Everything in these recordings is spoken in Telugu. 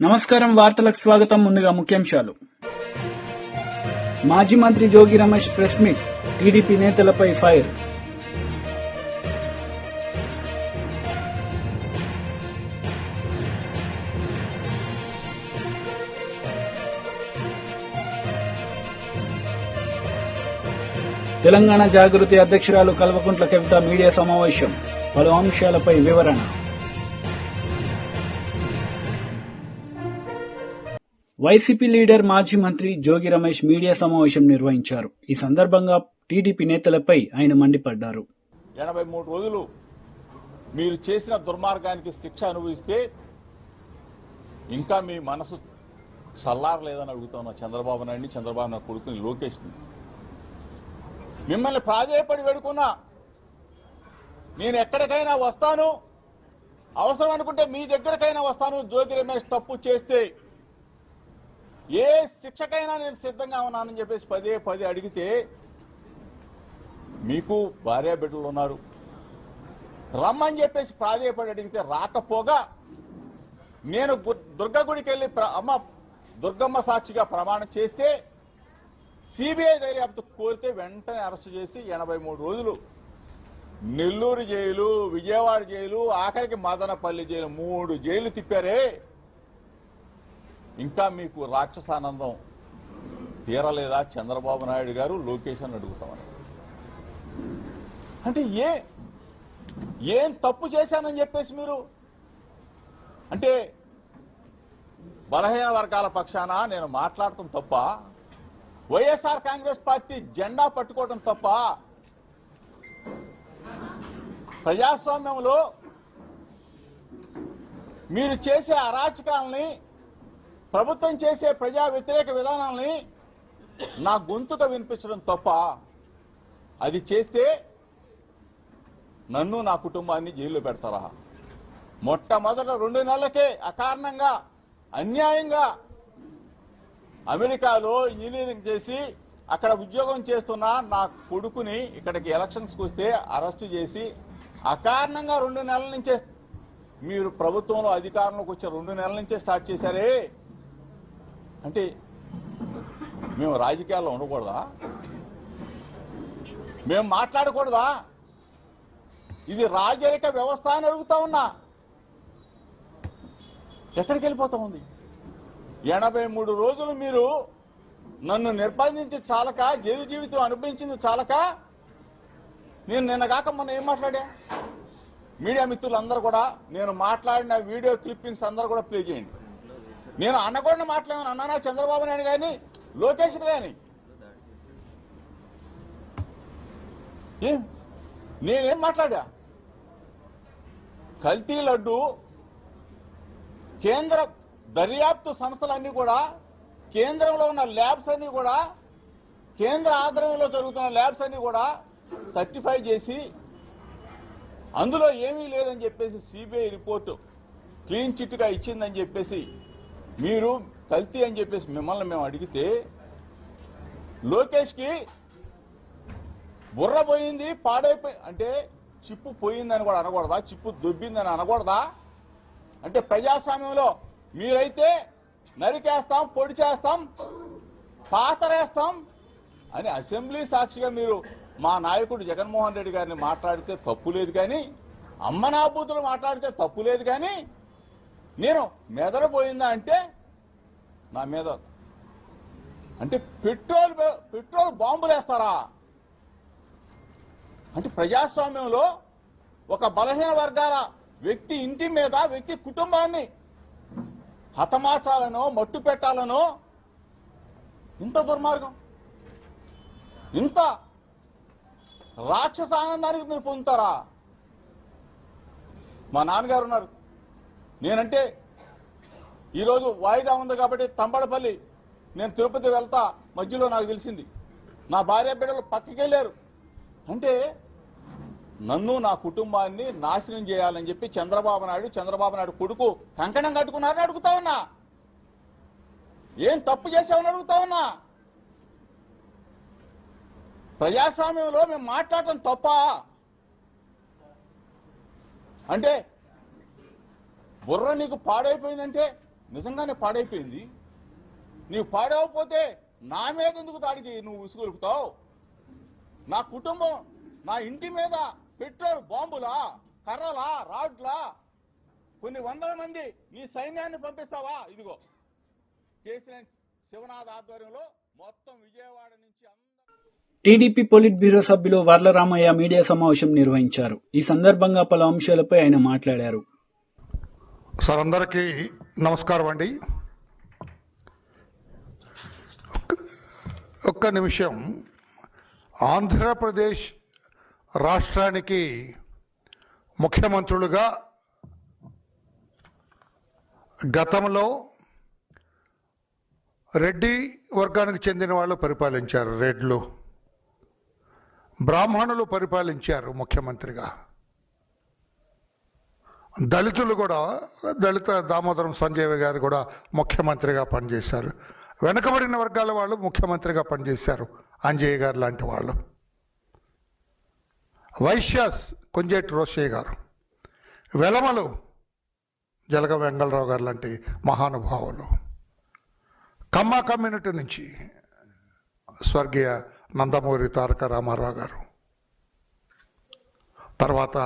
నమస్కారం, వార్తలకు స్వాగతం. ముందుగా ముఖ్యాంశాలు. మాజీ మంత్రి Jogi Ramesh press meet, TDP నేతలపై ఫైర్. తెలంగాణ జాగృతి అధ్యక్షురాలు కల్వకుంట్ల కవిత మీడియా సమావేశం, పలు అంశాలపై వివరణ. వైసీపీ లీడర్ మాజీ మంత్రి జోగి రమేష్ మీడియా సమావేశం నిర్వహించారు. ఈ సందర్భంగా టీడీపీ నేతలపై ఆయన మండిపడ్డారు. 83 రోజులు మీరు చేసిన దుర్మార్గానికి శిక్ష అనుభవిస్తే ఇంకా మీ మనసు చల్లారలేదని అడుగుతున్నా చంద్రబాబు నాయుడిని, చంద్రబాబు నాయుడు కొడుకుని లోకేష్ని. మిమ్మల్ని ప్రాధేయపడి వేడుకున్నా, నేను ఎక్కడికైనా వస్తాను, అవసరం అనుకుంటే మీ దగ్గరకైనా వస్తాను, జోగి రమేష్ తప్పు చేస్తే ఏ శిక్షకైనా నేను సిద్ధంగా ఉన్నానని చెప్పేసి పదే అడిగితే, మీకు భార్య బిడ్డలు ఉన్నారు, రమ్మని చెప్పేసి ప్రాధేయపడి అడిగితే రాకపోగా నేను దుర్గా గుడికి వెళ్ళి అమ్మ దుర్గమ్మ సాక్షిగా ప్రమాణం చేస్తే సిబిఐ దర్యాప్తు కోరితే వెంటనే అరెస్టు చేసి 83 రోజులు నెల్లూరు జైలు, విజయవాడ జైలు, ఆఖరికి మదనపల్లి జైలు, 3 జైలు తిప్పారే. ఇంకా మీకు రాక్షసానందం తీరలేదా చంద్రబాబు నాయుడు గారు, లోకేష్ అని అడుగుతామని. అంటే ఏం తప్పు చేశానని చెప్పేసి మీరు అంటే బలహీన వర్గాల పక్షాన నేను మాట్లాడటం తప్ప, వైఎస్ఆర్ కాంగ్రెస్ పార్టీ జెండా పట్టుకోవడం తప్ప, ప్రజాస్వామ్యంలో మీరు చేసే అరాచకాలని, ప్రభుత్వం చేసే ప్రజా వ్యతిరేక విధానాలని నా గొంతుగా వినిపించడం తప్ప, అది చేస్తే నన్ను నా కుటుంబాన్ని జైల్లో పెడతారా? మొట్టమొదట 2 నెలలకే అకారణంగా అన్యాయంగా అమెరికాలో ఇంజనీరింగ్ చేసి అక్కడ ఉద్యోగం చేస్తున్న నా కొడుకుని ఇక్కడికి ఎలక్షన్స్కి వస్తే అరెస్టు చేసి అకారణంగా 2 నెలల నుంచే, మీరు ప్రభుత్వంలో అధికారంలోకి వచ్చే 2 నెలల నుంచే స్టార్ట్ చేశారే. అంటే మేము రాజకీయాల్లో ఉండకూడదా? మేము మాట్లాడకూడదా? ఇది రాజరిక వ్యవస్థ అని అడుగుతా ఉన్నా. ఎక్కడికి వెళ్ళిపోతా ఉంది? 83 రోజులు మీరు నన్ను నిర్బంధించి చాలక, జైలు జీవితం అనుభవించింది చాలక, నేను నిన్నగాక మొన్న ఏం మాట్లాడా? మీడియా మిత్రులందరూ కూడా నేను మాట్లాడిన వీడియో క్లిప్పింగ్స్ అందరూ కూడా ప్లే చేయండి. నేను అన్నకూడని మాట్లాడాను, అన్నానా చంద్రబాబు నాయుడు కానీ లోకేష్ కానీ? నేనేం మాట్లాడా? కల్తీ లడ్డు కేంద్ర దర్యాప్తు సంస్థలన్నీ కూడా, కేంద్రంలో ఉన్న ల్యాబ్స్ అన్ని కూడా, కేంద్ర ఆధ్వర్యంలో జరుగుతున్న ల్యాబ్స్ అన్ని కూడా సర్టిఫై చేసి అందులో ఏమీ లేదని చెప్పేసి సిబిఐ రిపోర్టు క్లీన్ చిట్గా ఇచ్చిందని చెప్పేసి మీరు కల్తీ అని చెప్పేసి మిమ్మల్ని మేము అడిగితే, లోకేష్కి బుర్ర పోయింది, పాడైపోయి అంటే చిప్పు పోయిందని కూడా అనకూడదా? చిప్పు దొబ్బిందని అనకూడదా? అంటే ప్రజాస్వామ్యంలో మీరైతే నరికేస్తాం, పొడి చేస్తాం, పాతరేస్తాం అని అసెంబ్లీ సాక్షిగా మీరు మా నాయకుడు జగన్మోహన్ రెడ్డి గారిని మాట్లాడితే తప్పు లేదు, కానీ అమ్మనాబూతులు మాట్లాడితే తప్పు లేదు, కానీ నేను మెదడు పోయిందా అంటే నా మీద అంటే పెట్రోల్ బాంబులు వేస్తారా? అంటే ప్రజాస్వామ్యంలో ఒక బలహీన వర్గాల వ్యక్తి ఇంటి మీద, వ్యక్తి కుటుంబాన్ని హతమార్చాలనో, మట్టు పెట్టాలనో ఇంత దుర్మార్గం, ఇంత రాక్షస ఆనందానికి మీరు పొందుతారా? మా నాన్నగారు ఉన్నారు, నేనంటే ఈరోజు వాయిదా ఉంది కాబట్టి తంబడపల్లి నేను తిరుపతి వెళ్తా, మధ్యలో నాకు తెలిసింది నా భార్య బిడ్డలు పక్కకి వెళ్ళారు అంటే నన్ను, నా కుటుంబాన్ని నాశనం చేయాలని చెప్పి చంద్రబాబు నాయుడు కొడుకు కంకణం కట్టుకున్నారని అడుగుతా ఉన్నా. ఏం తప్పు చేశామని అడుగుతా ఉన్నా. ప్రజాస్వామ్యంలో మేము మాట్లాడటం తప్ప అంటే బుర్ర నీకు పాడైపోయిందంటే నిజంగానే పాడైపోయింది. నీవు పాడవకపోతే నా మీద ఎందుకు దాడికి నువ్వు విసుగొలుపుతావు? నా కుటుంబం, నా ఇంటి మీద పెట్రోల్ బాంబులా, కర్రలా, రాడ్లా, కొన్ని వందల మంది నీ సైన్యాన్ని పంపిస్తావా? ఇదిగో కేసీఆర్ శివనాథ్ ఆధ్వర్యంలో మొత్తం విజయవాడ నుంచి టీడీపీ పొలిట్ బ్యూరో సభ్యులు వర్లరామయ్య మీడియా సమావేశం నిర్వహించారు. ఈ సందర్భంగా పలు అంశాలపై ఆయన మాట్లాడారు. సార్, అందరికీ నమస్కారం అండి. ఒక్క నిమిషం. ఆంధ్రప్రదేశ్ రాష్ట్రానికి ముఖ్యమంత్రులుగా గతంలో రెడ్డి వర్గానికి చెందిన వాళ్ళు పరిపాలించారు. రెడ్లు, బ్రాహ్మణులు పరిపాలించారు ముఖ్యమంత్రిగా. దళితులు కూడా, దళిత దామోదరం సంజయ్ గారు కూడా ముఖ్యమంత్రిగా పనిచేశారు. వెనకబడిన వర్గాల వాళ్ళు ముఖ్యమంత్రిగా పనిచేశారు, అంజయ్య గారు లాంటి వాళ్ళు. వైశ్యాస్ కొంజేటి రోషయ్య గారు, వెలమలు జలగ వెంగళరావు గారు లాంటి మహానుభావులు, కమ్మ కమ్యూనిటీ నుంచి స్వర్గీయ నందమూరి తారక రామారావు గారు, తర్వాత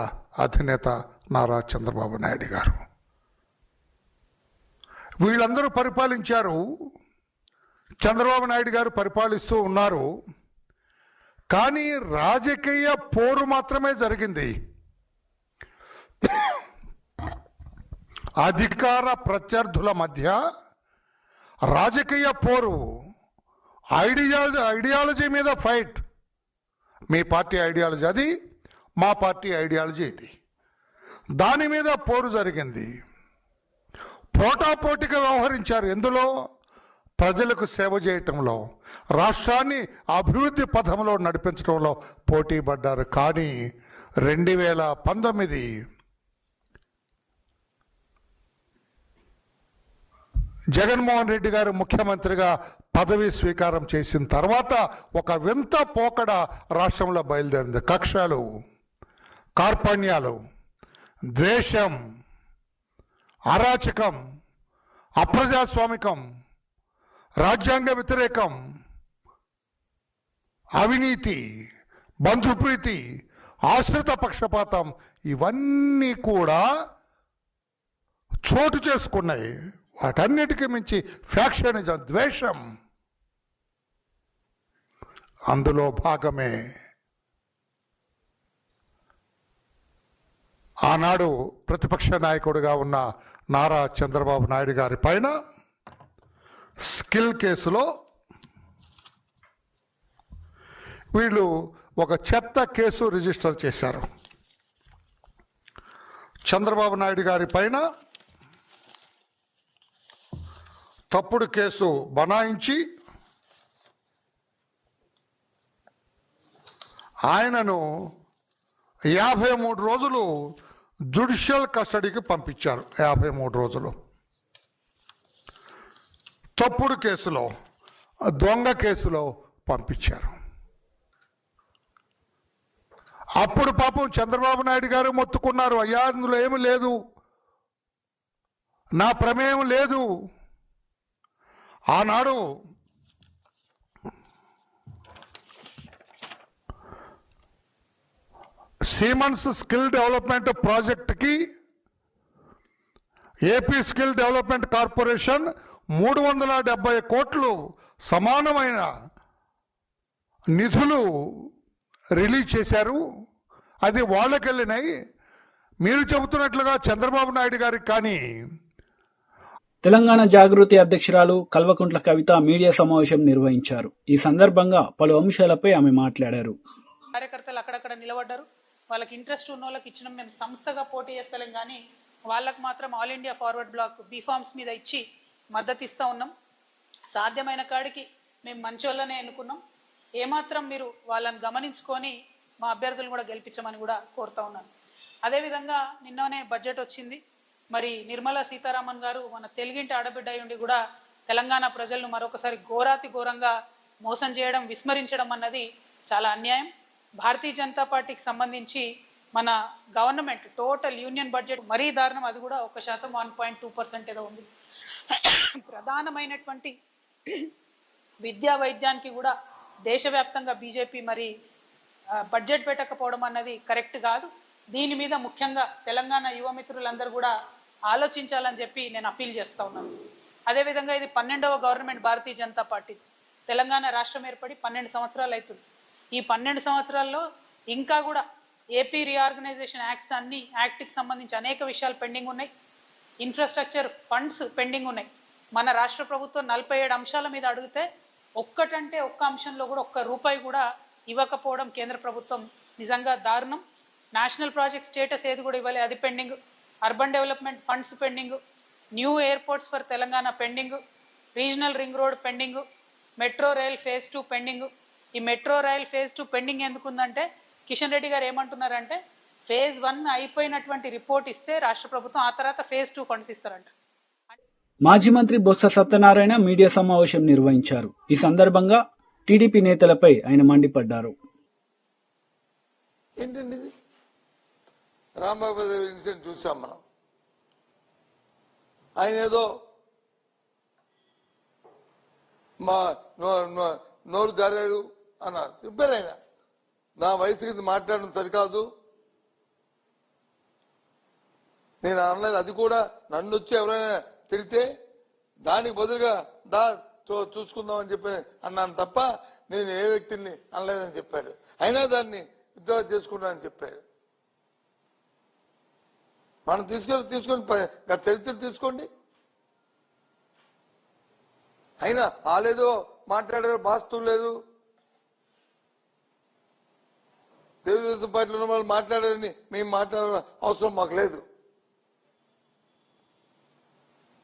అధినేత నారా చంద్రబాబు నాయుడు గారు, వీళ్ళందరూ పరిపాలించారు. చంద్రబాబు నాయుడు గారు పరిపాలిస్తూ ఉన్నారు. కానీ రాజకీయ పోరు మాత్రమే జరిగింది. అధికార ప్రత్యర్థుల మధ్య రాజకీయ పోరు, ఐడియాలజీ మీద ఫైట్. మీ పార్టీ ఐడియాలజీ అది, మా పార్టీ ఐడియాలజీ ఇది. దాని మీద పోరు జరిగింది. పోటాపోటీగా వ్యవహరించారు. ఎందులో? ప్రజలకు సేవ చేయటంలో, రాష్ట్రాన్ని అభివృద్ధి పథంలో నడిపించడంలో పోటీ పడ్డారు. కానీ 2019 జగన్మోహన్ రెడ్డి గారు ముఖ్యమంత్రిగా పదవి స్వీకారం చేసిన తర్వాత ఒక వింత పోకడ రాష్ట్రంలో బయలుదేరింది. కక్షలు, కార్పణ్యాలు, ద్వేషం, అరాచకం, అప్రజాస్వామికం, రాజ్యాంగ వ్యతిరేకం, అవినీతి, బంధుప్రీతి, ఆశ్రిత పక్షపాతం, ఇవన్నీ కూడా చోటు చేసుకున్నాయి. వాటన్నిటికీ మించి ఫ్యాక్షనిజం, ద్వేషం అందులో భాగమే. ఆనాడు ప్రతిపక్ష నాయకుడిగా ఉన్న నారా చంద్రబాబు నాయుడు గారి పైన స్కిల్ కేసులో వీళ్ళు ఒక చెత్త కేసు రిజిస్టర్ చేశారు. చంద్రబాబు నాయుడు గారి పైన తప్పుడు కేసు బనాయించి ఆయనను 53 రోజులు జ్యుడిషియల్ కస్టడీకి పంపించారు. 53 రోజులు తప్పుడు కేసులో, దొంగ కేసులో పంపించారు. అప్పుడు పాపం చంద్రబాబు నాయుడు గారు మొత్తుకున్నారు, అయ్యా అందులో ఏమీ లేదు, నా ప్రమేయం లేదు. ఆనాడు సీమన్స్ స్కిల్ డెవలప్మెంట్ ప్రాజెక్ట్కి ఏపీ స్కిల్ డెవలప్మెంట్ కార్పొరేషన్ 370 కోట్లు సమానమైన నిధులు రిలీజ్ చేశారు. అది వాళ్ళకి వెళ్ళినాయి. మీరు చెబుతున్నట్లుగా చంద్రబాబు నాయుడు గారికి కానీ. తెలంగాణ జాగృతి అధ్యక్షురాలు కల్వకుంట్ల కవిత మీడియా సమావేశం నిర్వహించారు. ఈ సందర్భంగా పలు అంశాలపై ఆమె మాట్లాడారు. కార్యకర్తలు అక్కడక్కడ నిలబడ్డారు. వాళ్ళకి ఇంట్రెస్ట్ ఉన్న వాళ్ళకి ఇచ్చిన మేము సంస్థగా పోటీ చేస్తలేం, కానీ వాళ్ళకు మాత్రం ఆల్ ఇండియా ఫార్వర్డ్ బ్లాక్ బీఫామ్స్ మీద ఇచ్చి మద్దతు ఇస్తూ ఉన్నాం. సాధ్యమైన కాడికి మేము మంచోళ్ళనే ఎన్నుకున్నాం. ఏమాత్రం మీరు వాళ్ళని గమనించుకొని మా అభ్యర్థులు కూడా గెలిపించమని కూడా కోరుతా ఉన్నాను. అదేవిధంగా నిన్ననే బడ్జెట్ వచ్చింది. మరి నిర్మలా సీతారామన్ గారు మన తెలుగింటి ఆడబిడ్డ అయ్యుండి కూడా తెలంగాణ ప్రజలను మరొకసారి ఘోరాతి ఘోరంగా మోసం చేయడం, విస్మరించడం అన్నది చాలా అన్యాయం. భారతీయ జనతా పార్టీకి సంబంధించి మన గవర్నమెంట్ టోటల్ యూనియన్ బడ్జెట్ మరీ దారుణం. అది కూడా 1%, 1.2% ఏదో ఉంది. ప్రధానమైనటువంటి విద్యా వైద్యానికి కూడా దేశవ్యాప్తంగా బీజేపీ మరి బడ్జెట్ పెట్టకపోవడం అన్నది కరెక్ట్ కాదు. దీని మీద ముఖ్యంగా తెలంగాణ యువ మిత్రులందరూ కూడా ఆలోచించాలని చెప్పి నేను అప్పీల్ చేస్తా ఉన్నాను. అదేవిధంగా ఇది 12వ గవర్నమెంట్ భారతీయ జనతా పార్టీ. తెలంగాణ రాష్ట్రం ఏర్పడి 12 సంవత్సరాలు అవుతుంది. ఈ 12 సంవత్సరాల్లో ఇంకా కూడా ఏపీ రీఆర్గనైజేషన్ యాక్ట్కి సంబంధించి అనేక విషయాలు పెండింగ్ ఉన్నాయి. ఇన్ఫ్రాస్ట్రక్చర్ ఫండ్స్ పెండింగ్ ఉన్నాయి. మన రాష్ట్ర ప్రభుత్వం 47 అంశాల మీద అడిగితే ఒక్కటంటే ఒక్క అంశంలో కూడా ఒక్క రూపాయి కూడా ఇవ్వకపోవడం కేంద్ర ప్రభుత్వం నిజంగా దారుణం. నేషనల్ ప్రాజెక్ట్ స్టేటస్ ఏది కూడా ఇవ్వాలి, అది pending. Urban development funds pending. New airports for Telangana pending. Regional ring road pending. Metro rail phase 2 pending. ఈ మెట్రో రైల్ ఫేజ్ 2 పెండింగ్ ఎందుకుందంటే కిషన్ రెడ్డి గారు ఏమంటున్నారంటే ఫేజ్ 1 అయిపోయినటువంటి రిపోర్ట్ ఇస్తే రాష్ట్ర ప్రభుత్వం ఆ తర్వాత ఫేజ్ 2 ఫండ్స్ ఇస్తారంట. మాజీ మంత్రి బొత్స సత్యనారాయణ మీడియా సమావేశం నిర్వహించారు. ఈ సందర్భంగా టీడీపీ నేతలపై ఆయన మండిపడ్డారు. ఏంటండి ఇది? రాంబాబు ఇన్సిడెంట్ చూసాం మనం. ఆయన ఏదో మా నోరు జారారు అన్నారు. చెప్పారు ఆయన, నా వయసుకి మాట్లాడడం సరికాదు, నేను అనలేదు. అది కూడా నన్ను వచ్చి ఎవరైనా తిడితే దానికి బదులుగా చూసుకుందామని చెప్పి అన్నాను తప్ప నేను ఏ వ్యక్తిని అనలేదని చెప్పాడు. అయినా దాన్ని విత్డ్రా చేసుకున్నానని చెప్పాడు. మనం తీసుకొని చరిత్ర తీసుకోండి. అయినా వాళ్ళేదో మాట్లాడారు, బాస్తూ లేదు, తెలుగుదేశం పార్టీలో ఉన్న వాళ్ళు మాట్లాడారని మేము మాట్లాడాల్సిన అవసరం మాకు లేదు.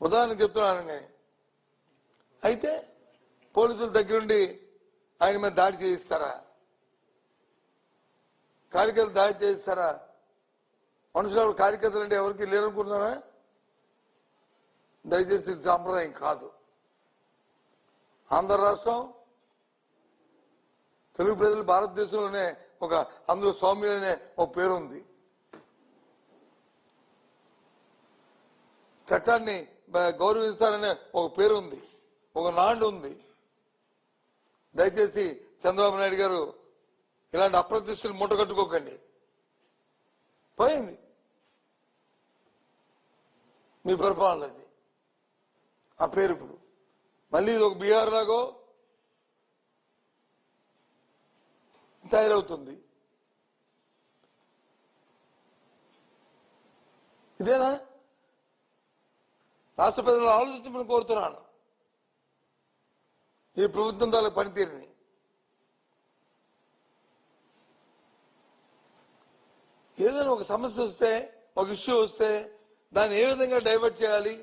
ఉదాహరణకు చెప్తున్నాను. కానీ అయితే పోలీసుల దగ్గరుండి ఆయన మీద దాడి చేయిస్తారా? కార్యకర్తలు దాడి చేయిస్తారా? మనుషులు కార్యకర్తలు అంటే ఎవరికి లేరనుకుంటున్నారా? దయచేసి ఇది సాంప్రదాయం కాదు. ఆంధ్ర రాష్ట్రం, తెలుగు ప్రజలు భారతదేశంలోనే అందులో స్వామ్యులనే ఒక పేరు ఉంది. చట్టాన్ని గౌరవిస్తారనే ఒక పేరు ఉంది, ఒక నాండు ఉంది. దయచేసి చంద్రబాబు నాయుడు గారు ఇలాంటి అప్రతిష్టలు మూటగట్టుకోకండి. పోయింది మీ పరిపాలనది ఆ పేరు. ఇప్పుడు మళ్ళీ ఇది ఒక బీహార్ లాగో తయారవుతుంది. ఇదేనా? రాష్ట్ర ప్రజలు ఆలోచించమని కోరుతున్నాను ఈ ప్రభుత్వం తాలూకు పనితీరుని. ఏదైనా ఒక సమస్య వస్తే, ఒక ఇష్యూ వస్తే దాన్ని ఏ విధంగా డైవర్ట్ చేయాలి,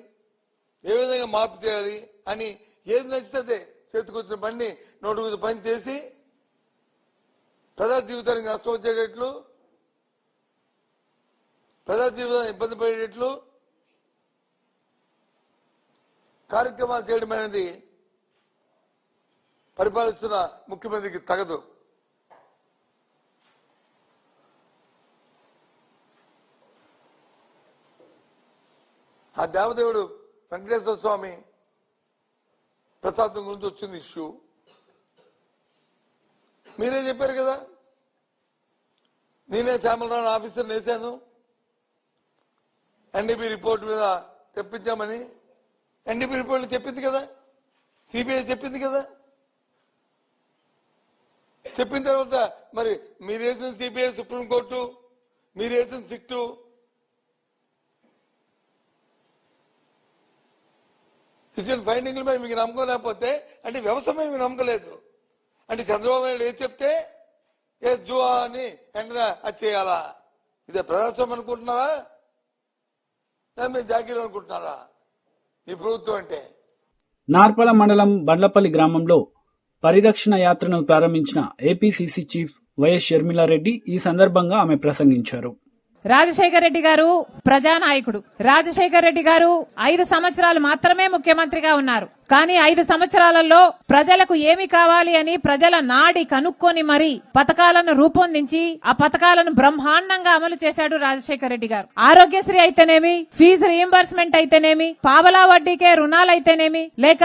ఏ విధంగా మార్పు చేయాలి అని ఏది నచ్చితే చేతికొచ్చిన పని నోటుకొచ్చిన పని చేసి ప్రజా జీవితానికి నష్టం వచ్చేటట్లు, ప్రజా జీవితాన్ని ఇబ్బంది పడేటట్లు కార్యక్రమాలు చేయడం అనేది పరిపాలిస్తున్న ముఖ్యమంత్రికి తగదు. ఆ దేవదేవుడు వెంకటేశ్వర స్వామి ప్రసాదం గురించి వచ్చింది ఇష్యూ. మీరే చెప్పారు కదా, నేనే శ్యామలరావు ఆఫీసర్ వేశాను, ఎన్డీపీ రిపోర్ట్ మీద తెప్పించామని. ఎన్డీపీ రిపోర్ట్ చెప్పింది కదా, సిబిఐ చెప్పింది కదా. చెప్పిన తర్వాత మరి మీరు వేసిన సిబిఐ, సుప్రీంకోర్టు, మీరు వేసిన సిట్టు, ఇచ్చిన ఫైండింగ్ల మీద మీకు నమ్మకం లేకపోతే అంటే వ్యవస్థ మీద మీకు నమ్మకం లేదు అంటే చంద్రబాబు నాయుడు ఏది చెప్తే ఏ జువా అని వెంటనే అది చేయాలా? ఇదే ప్రజాస్వామ్యం అనుకుంటున్నారా? మీరు జాగీర్ అనుకుంటున్నారా ఈ ప్రభుత్వం అంటే? నార్పల మండలం బండ్లపల్లి గ్రామంలో పరిరక్షణ యాత్రను ప్రారంభించిన ఏపీసీసీ చీఫ్ వైఎస్ షర్మిలారెడ్డి ఈ సందర్భంగా ఆమె ప్రసంగించారు. రాజశేఖర రెడ్డి గారు ప్రజానాయకుడు. రాజశేఖర రెడ్డి గారు 5 సంవత్సరాలు మాత్రమే ముఖ్యమంత్రిగా ఉన్నారు. కానీ 5 సంవత్సరాలలో ప్రజలకు ఏమి కావాలి అని ప్రజల నాడి కనుక్కొని మరి పథకాలను రూపొందించి ఆ పథకాలను బ్రహ్మాండంగా అమలు చేశాడు రాజశేఖర రెడ్డి గారు. ఆరోగ్యశ్రీ అయితేనేమి, ఫీజు రీయింబర్స్మెంట్ అయితేనేమి, పావలా వడ్డీకే రుణాలైతేనేమి, లేక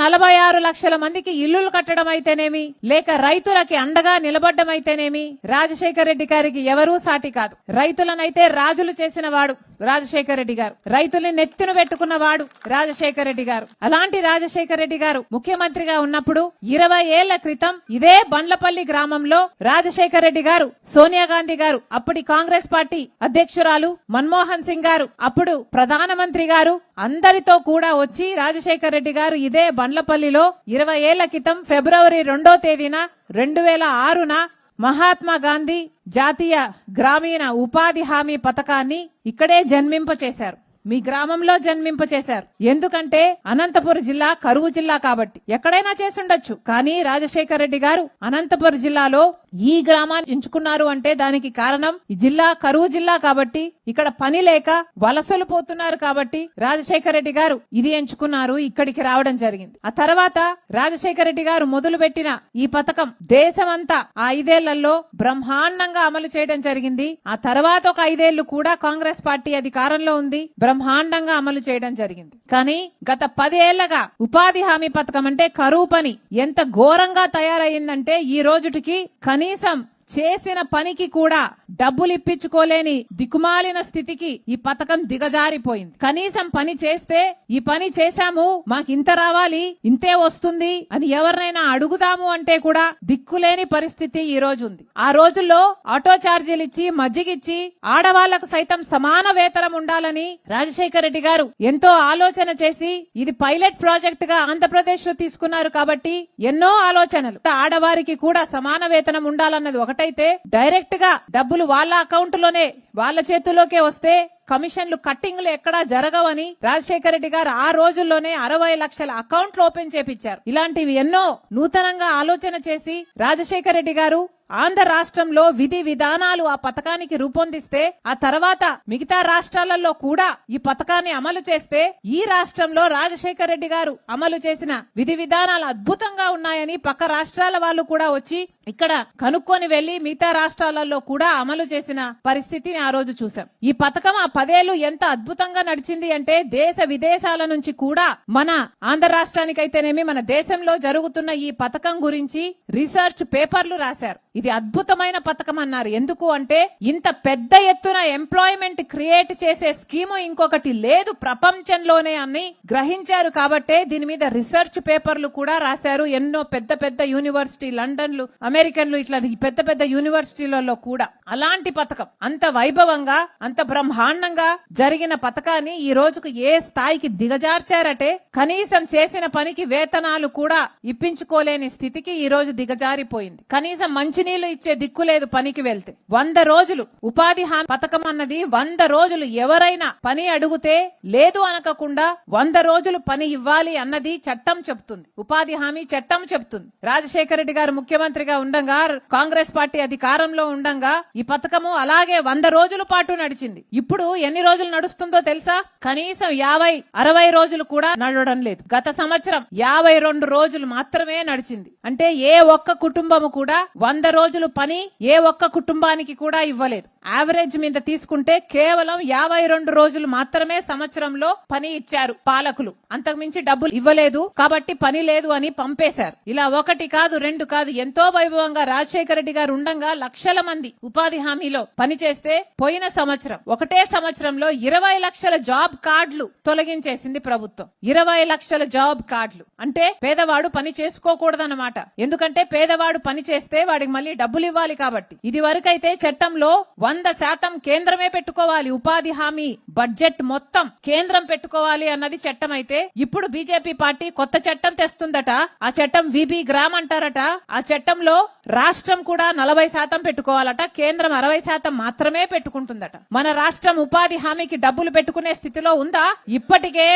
46 లక్షల మందికి ఇల్లులు కట్టడం అయితేనేమి, లేక రైతులకి అండగా నిలబడ్డం అయితేనేమి, రాజశేఖర రెడ్డి గారికి ఎవరూ సాటి కాదు. రైతులనైతే రాజులు చేసిన వాడు రాజశేఖర రెడ్డి గారు, రైతుల్ని నెత్తిన పెట్టుకున్న వాడు రాజశేఖర రెడ్డి గారు. అలాంటి రాజశేఖర రెడ్డి గారు ముఖ్యమంత్రిగా ఉన్నప్పుడు 20 ఏళ్ల క్రితం ఇదే బండ్లపల్లి గ్రామంలో రాజశేఖర రెడ్డి గారు, సోనియా గాంధీ గారు, అప్పటి కాంగ్రెస్ పార్టీ అధ్యక్షురాలు మన్మోహన్ సింగ్ గారు, అప్పుడు ప్రధానమంత్రి గారు అందరితో కూడా వచ్చి రాజశేఖర రెడ్డి గారు ఇదే బండ్లపల్లిలో 20 ఏళ్ల క్రితం ఫిబ్రవరి 2వ తేదీన 2006న మహాత్మా గాంధీ జాతీయ గ్రామీణ ఉపాధి హామీ పథకాన్ని ఇక్కడే జన్మింపచేశారు. మీ గ్రామంలో జన్మింపచేశారు. ఎందుకంటే అనంతపురం జిల్లా కరువు జిల్లా కాబట్టి. ఎక్కడైనా చేసుండొచ్చు, కానీ రాజశేఖర రెడ్డి గారు అనంతపురం జిల్లాలో ఈ గ్రామాన్ని ఎంచుకున్నారు అంటే దానికి కారణం ఈ జిల్లా కరువు జిల్లా కాబట్టి, ఇక్కడ పని లేక వలసలు పోతున్నారు కాబట్టి రాజశేఖర రెడ్డి గారు ఇది ఎంచుకున్నారు, ఇక్కడికి రావడం జరిగింది. ఆ తర్వాత రాజశేఖర రెడ్డి గారు మొదలుపెట్టిన ఈ పథకం దేశమంతా ఆ 5 ఏళ్లలో బ్రహ్మాండంగా అమలు చేయడం జరిగింది. ఆ తర్వాత ఒక 5 ఏళ్లు కూడా కాంగ్రెస్ పార్టీ అధికారంలో ఉంది, బ్రహ్మాండంగా అమలు చేయడం జరిగింది. కానీ గత 10 ఏళ్లగా ఉపాధి హామీ పథకం అంటే కరువు పని ఎంత ఘోరంగా తయారయ్యిందంటే ఈ రోజుటికి కనీసం చేసిన పనికి కూడా డబ్బులు ఇప్పించుకోలేని దిక్కుమాలిన స్థితికి ఈ పథకం దిగజారిపోయింది. కనీసం పని చేస్తే ఈ పని చేశాము, మాకు ఇంత రావాలి, ఇంతే వస్తుంది అని ఎవరినైనా అడుగుదాము అంటే కూడా దిక్కులేని పరిస్థితి ఈ రోజు ఉంది. ఆ రోజుల్లో ఆటో ఛార్జీలు ఇచ్చి, మజ్జిగిచ్చి, ఆడవాళ్లకు సైతం సమాన వేతనం ఉండాలని రాజశేఖర రెడ్డి గారు ఎంతో ఆలోచన చేసి ఇది పైలట్ ప్రాజెక్ట్ గా ఆంధ్రప్రదేశ్ లో తీసుకున్నారు కాబట్టి ఎన్నో ఆలోచనలు. ఆడవారికి కూడా సమాన వేతనం ఉండాలన్నది ఒకటైతే, డైరెక్ట్ గా డబ్బులు వాళ్ళ అకౌంట్ లోనే వాళ్ళ చేతుల్లోకే వస్తే కమిషన్లు కట్టింగ్లు ఎక్కడా జరగవని రాజశేఖర రెడ్డి గారు ఆ రోజుల్లోనే 60 లక్షల అకౌంట్లు ఓపెన్ చేపించారు. ఇలాంటివి ఎన్నో నూతనంగా ఆలోచన చేసి రాజశేఖర రెడ్డి గారు ఆంధ్ర రాష్ట్రంలో విధి విధానాలు ఆ పథకానికి రూపొందిస్తే, ఆ తర్వాత మిగతా రాష్ట్రాలలో కూడా ఈ పథకాన్ని అమలు చేస్తే, ఈ రాష్ట్రంలో రాజశేఖర రెడ్డి గారు అమలు చేసిన విధి విధానాలు అద్భుతంగా ఉన్నాయని పక్క రాష్ట్రాల వాళ్ళు కూడా వచ్చి ఇక్కడ కనుక్కొని వెళ్లి మిగతా రాష్ట్రాలలో కూడా అమలు చేసిన పరిస్థితిని ఆ రోజు చూసాం. ఈ పథకం ఆ 10 ఏళ్లు ఎంత అద్భుతంగా నడిచింది అంటే దేశ విదేశాల నుంచి కూడా మన ఆంధ్ర రాష్ట్రానికైతేనేమి మన దేశంలో జరుగుతున్న ఈ పథకం గురించి రీసెర్చ్ పేపర్లు రాశారు. ఇది అద్భుతమైన పథకం అన్నారు. ఎందుకు అంటే ఇంత పెద్ద ఎత్తున ఎంప్లాయ్మెంట్ క్రియేట్ చేసే స్కీము ఇంకొకటి లేదు ప్రపంచంలోనే అని గ్రహించారు కాబట్టే దీని మీద రీసెర్చ్ పేపర్లు కూడా రాశారు. ఎన్నో పెద్ద పెద్ద యూనివర్సిటీ, లండన్లు, అమెరికన్లు, ఇట్లా పెద్ద పెద్ద యూనివర్సిటీలలో కూడా అలాంటి పథకం అంత వైభవంగా అంత బ్రహ్మాండంగా జరిగిన పథకాన్ని ఈ రోజుకు ఏ స్థాయికి దిగజార్చారటే కనీసం చేసిన పనికి వేతనాలు కూడా ఇప్పించుకోలేని స్థితికి ఈ రోజు దిగజారిపోయింది. కనీసం మంచినీళ్లు ఇచ్చే దిక్కు లేదు పనికి వెళ్తే. 100 రోజులు ఉపాధి హామీ పథకం అన్నది 100 రోజులు ఎవరైనా పని అడిగితే లేదు అనకుండా 100 రోజులు పని ఇవ్వాలి అన్నది చట్టం చెప్తుంది, ఉపాధి హామీ చట్టం చెప్తుంది. రాజశేఖర రెడ్డి గారు ముఖ్యమంత్రిగా ఉండగా, కాంగ్రెస్ పార్టీ అధికారంలో ఉండగా ఈ పథకము అలాగే 100 రోజుల పాటు నడిచింది. ఇప్పుడు ఎన్ని రోజులు నడుస్తుందో తెలుసా? కనీసం 50-60 రోజులు కూడా నడవడం లేదు. గత సంవత్సరం 52 రోజులు మాత్రమే నడిచింది. అంటే ఏ ఒక్క కుటుంబము కూడా 100 రోజులు పని ఏ ఒక్క కుటుంబానికి కూడా ఇవ్వలేదు. యావరేజ్ మీద తీసుకుంటే కేవలం 52 రోజులు మాత్రమే సంవత్సరంలో పని ఇచ్చారు పాలకులు. అంతకుమించి డబ్బులు ఇవ్వలేదు కాబట్టి పని లేదు అని పంపేశారు. ఇలా 1 కాదు 2 కాదు, ఎంతో వైభవంగా రాజశేఖర రెడ్డి గారు ఉండగా లక్షల మంది ఉపాధి హామీలో పనిచేస్తే పోయిన సంవత్సరం ఒకటే సంవత్సరంలో 20 లక్షల జాబ్ కార్డులు తొలగించేసింది ప్రభుత్వం. 20 లక్షల జాబ్ కార్డులు అంటే పేదవాడు పని చేసుకోకూడదన్నమాట. ఎందుకంటే పేదవాడు పని చేస్తే వాడికి మళ్ళీ డబ్బులు ఇవ్వాలి కాబట్టి. ఇది వరకైతే చట్టంలో 100% కేంద్రమే పెట్టుకోవాలి, ఉపాధి హామీ బడ్జెట్ మొత్తం కేంద్రం పెట్టుకోవాలి అన్నది చట్టం అయితే, ఇప్పుడు బీజేపీ పార్టీ కొత్త చట్టం తెస్తుందట. ఆ చట్టం విబి గ్రామ్ అంటారట. ఆ చట్టంలో రాష్ట్రం కూడా 40% పెట్టుకోవాలట, కేంద్రం 60% మాత్రమే పెట్టుకుంటుందట. మన రాష్ట్రం ఉపాధి హామీకి డబ్బులు పెట్టుకునే స్థితిలో ఉందా? ఇప్పటికే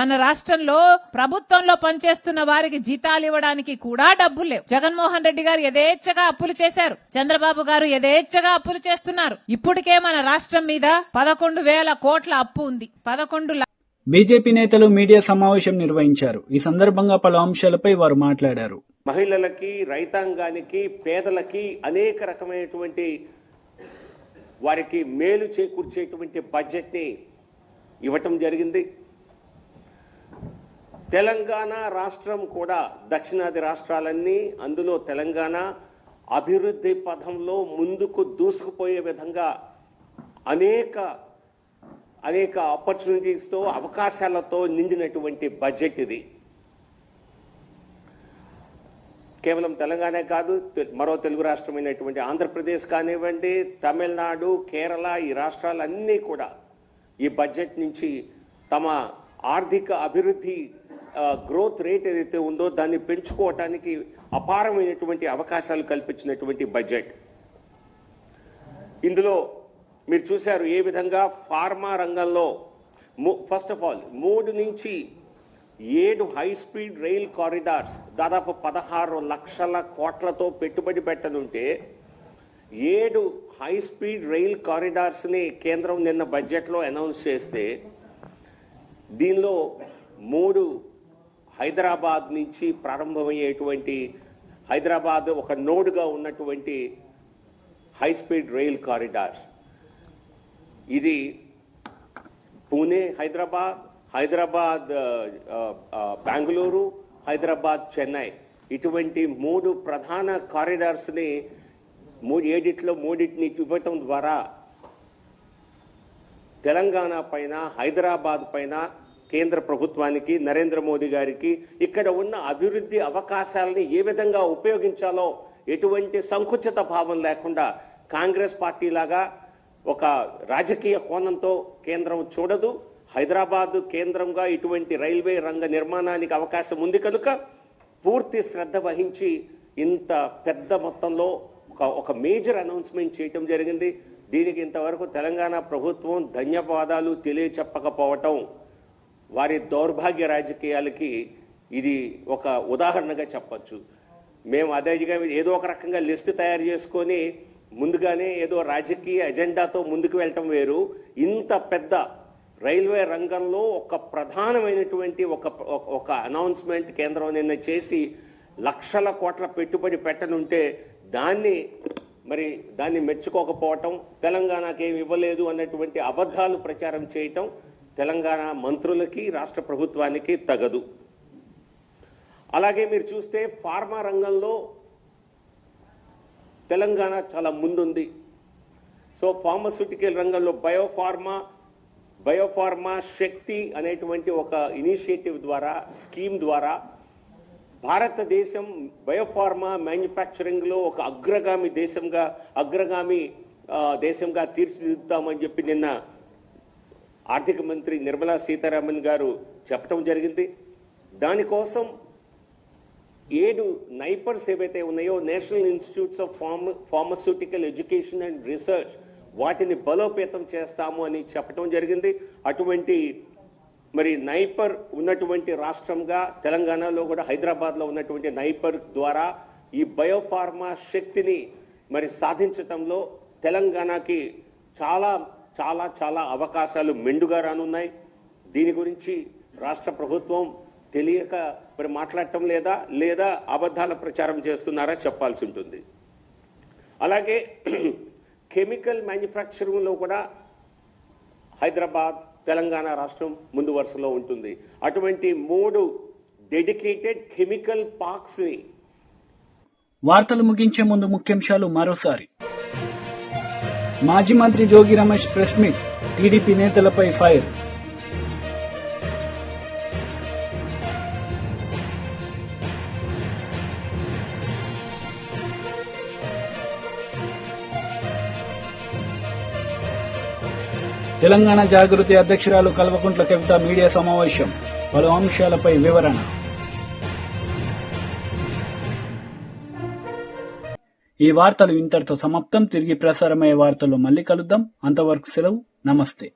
మన రాష్ట్రంలో ప్రభుత్వంలో పనిచేస్తున్న వారికి జీతాలు ఇవ్వడానికి కూడా డబ్బులు లేవు. జగన్మోహన్ రెడ్డి గారు యథేచ్ఛగా అప్పులు చేశారు, చంద్రబాబు గారు యథేచ్ఛగా అప్పులు చేస్తున్నారు. ఇప్పటికే మన రాష్ట్రం మీద 11,000 కోట్ల అప్పు ఉంది. బీజేపీ నేతలు మీడియా సమావేశం నిర్వహించారు. ఈ సందర్భంగా పలు అంశాలపై వారు మాట్లాడారు. మహిళలకి, రైతాంగానికి, పేదలకి అనేక రకమైనటువంటి వారికి మేలు చేకూర్చేటువంటి బడ్జెట్ని ఇవ్వటం జరిగింది. తెలంగాణ రాష్ట్రం కూడా దక్షిణాది రాష్ట్రాలన్నీ, అందులో తెలంగాణ అభివృద్ధి పథంలో ముందుకు దూసుకుపోయే విధంగా అనేక ఆపర్చునిటీస్తో, అవకాశాలతో నిండినటువంటి బడ్జెట్ ఇది. కేవలం తెలంగాణ కాదు, మరో తెలుగు రాష్ట్రమైనటువంటి ఆంధ్రప్రదేశ్ కానివ్వండి, తమిళనాడు, కేరళ, ఈ రాష్ట్రాలన్నీ కూడా ఈ బడ్జెట్ నుంచి తమ ఆర్థిక అభివృద్ధి గ్రోత్ రేట్ ఏదైతే ఉందో దాన్ని పెంచుకోవటానికి అపారమైనటువంటి అవకాశాలు కల్పించినటువంటి బడ్జెట్. ఇందులో మీరు చూశారు ఏ విధంగా ఫార్మా రంగంలో ఫస్ట్ ఆఫ్ ఆల్ 3 నుంచి 7 హై స్పీడ్ రైల్ కారిడార్స్ దాదాపు 16 లక్షల కోట్లతో పెట్టుబడి పెట్టనుంటే 7 హై స్పీడ్ రైల్ కారిడార్స్ని కేంద్రం నిన్న బడ్జెట్లో అనౌన్స్ చేస్తే దీనిలో 3 హైదరాబాద్ నుంచి ప్రారంభమయ్యేటువంటి, హైదరాబాద్ ఒక నోడ్గా ఉన్నటువంటి హై స్పీడ్ రైల్ కారిడార్స్. ఇది పూణే హైదరాబాద్ బెంగళూరు, హైదరాబాద్ చెన్నై, ఇటువంటి 3 ప్రధాన కారిడార్స్ని 3 ఇవ్వటం ద్వారా తెలంగాణ పైన, హైదరాబాద్ పైన కేంద్ర ప్రభుత్వానికి, నరేంద్ర మోదీ గారికి ఇక్కడ ఉన్న అభివృద్ధి అవకాశాలని ఏ విధంగా ఉపయోగించాలో ఎటువంటి సంకుచిత భావం లేకుండా కాంగ్రెస్ పార్టీ లాగా ఒక రాజకీయ కోణంతో కేంద్రం చూడదు. హైదరాబాద్ కేంద్రంగా ఇటువంటి రైల్వే రంగ నిర్మాణానికి అవకాశం ఉంది కనుక పూర్తి శ్రద్ధ వహించి ఇంత పెద్ద మొత్తంలో ఒక మేజర్ అనౌన్స్మెంట్ చేయటం జరిగింది. దీనికి ఇంతవరకు తెలంగాణ ప్రభుత్వం ధన్యవాదాలు తెలియచెప్పకపోవటం వారి దౌర్భాగ్య రాజకీయాలకి ఇది ఒక ఉదాహరణగా చెప్పచ్చు. మేము అదేగా ఏదో ఒక రకంగా లిస్టు తయారు చేసుకొని ముందుగానే ఏదో రాజకీయ ఎజెండాతో ముందుకు వెళ్ళటం వేరు. ఇంత పెద్ద రైల్వే రంగంలో ఒక ప్రధానమైనటువంటి ఒక అనౌన్స్మెంట్ కేంద్రం నిన్న చేసి లక్షల కోట్ల పెట్టుబడి పెట్టనుంటే దాన్ని మెచ్చుకోకపోవటం, తెలంగాణకి ఏమి ఇవ్వలేదు అన్నటువంటి అబద్ధాలు ప్రచారం చేయటం తెలంగాణ మంత్రులకి, రాష్ట్ర ప్రభుత్వానికి తగదు. అలాగే మీరు చూస్తే ఫార్మా రంగంలో తెలంగాణ చాలా ముందుంది. సో ఫార్మస్యూటికల్ రంగంలో బయోఫార్మా శక్తి అనేటువంటి ఒక ఇనిషియేటివ్ ద్వారా, స్కీమ్ ద్వారా భారతదేశం బయోఫార్మా మ్యానుఫ్యాక్చరింగ్లో ఒక అగ్రగామి దేశంగా తీర్చిదిద్దుతామని చెప్పి నిన్న ఆర్థిక మంత్రి నిర్మలా సీతారామన్ గారు చెప్పడం జరిగింది. దానికోసం 7 నైపర్స్ ఏవైతే ఉన్నాయో, national institutes of pharmaceutical education and research, వాటిని బలోపేతం చేస్తాము అని చెప్పడం జరిగింది. అటువంటి నైపర్ ఉన్నటువంటి రాష్ట్రంగా తెలంగాణలో కూడా హైదరాబాద్లో ఉన్నటువంటి నైపర్ ద్వారా ఈ బయోఫార్మా శక్తిని సాధించటంలో తెలంగాణకి చాలా చాలా చాలా అవకాశాలు మెండుగా రానున్నాయి. దీని గురించి రాష్ట్ర ప్రభుత్వం తెలియక మాట్లాడటం లేదా అబద్ధాల ప్రచారం చేస్తున్నారా చెప్పాల్సి ఉంటుంది. అలాగే కెమికల్ మ్యానుఫ్యాక్చరింగ్లో కూడా హైదరాబాద్, తెలంగాణ రాష్ట్రం ముందు వరుసలో ఉంటుంది. అటువంటి 3 డెడికేటెడ్ కెమికల్ పార్క్స్ని. వార్తలు ముగించే ముందు ముఖ్యాంశాలు మరోసారి. మాజీ మంత్రి Jogi Ramesh press meet, TDP నేతలపై ఫైర్. తెలంగాణ జాగృతి అధ్యక్షురాలు కల్వకుంట్ల కవిత మీడియా సమావేశం, పలు అంశాలపై వివరణ. ఈ వార్తలు ఇంతటితో సమాప్తం. తిరిగి ప్రసారమయ్యే వార్తల్లో మళ్ళీ కలుద్దాం. అంతవరకు సెలవు. నమస్తే.